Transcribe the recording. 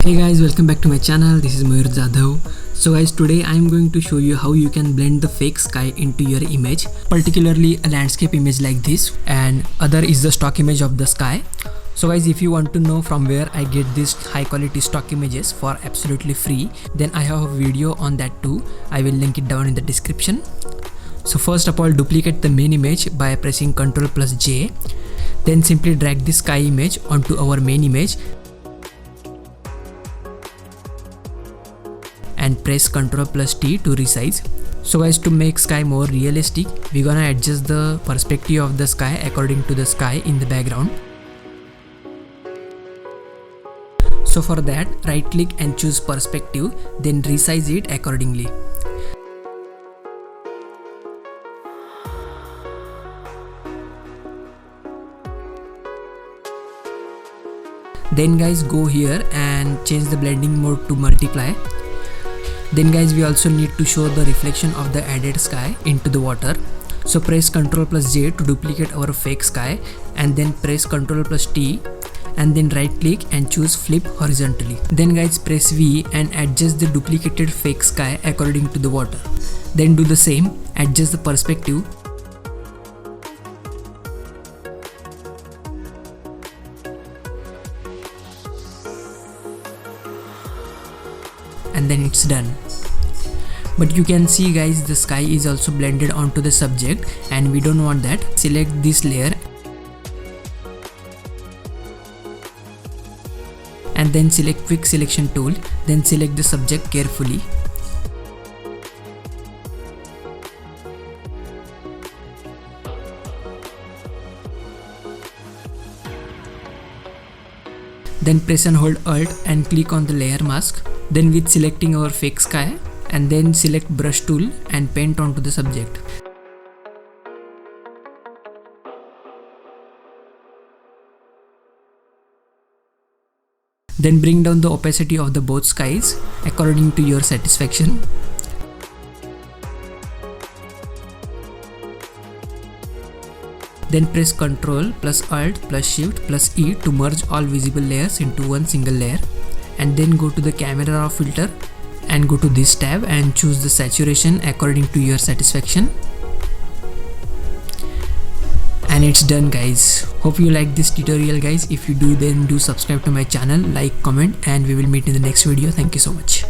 Hey guys, welcome back to my channel. This is Mayur Jadhav. So guys, today I am going to show you how you can blend the fake sky into your image, particularly a landscape image like this, and other is the stock image of the sky. So guys, if you want to know from where I get these high quality stock images for absolutely free, then I have a video on that too. I will link it down in the description. So first of all, duplicate the main image by pressing Ctrl+J. Then simply drag the sky image onto our main image and press Ctrl+T to resize. So guys, to make sky more realistic, we're gonna adjust the perspective of the sky according to the sky in the background. So for that, right click and choose perspective, then resize it accordingly. Then guys, go here and change the blending mode to multiply. Then guys, we also need to show the reflection of the added sky into the water. So press Ctrl+J to duplicate our fake sky, and then press Ctrl+T and then right click and choose flip horizontally. Then guys, press V and adjust the duplicated fake sky according to the water. Then do the same, adjust the perspective. And then it's done. But you can see guys, the sky is also blended onto the subject and we don't want that. Select this layer and then select quick selection tool, then select the subject carefully. Then press and hold Alt and click on the layer mask. Then with selecting our fake sky, and then select brush tool and paint onto the subject. Then bring down the opacity of the both skies according to your satisfaction. Then press Ctrl+Alt+Shift+E to merge all visible layers into one single layer, and then go to the camera raw filter and go to this tab and choose the saturation according to your satisfaction. And it's done guys. Hope you like this tutorial guys. If you do, then do subscribe to my channel, like, comment, and we will meet in the next video. Thank you so much.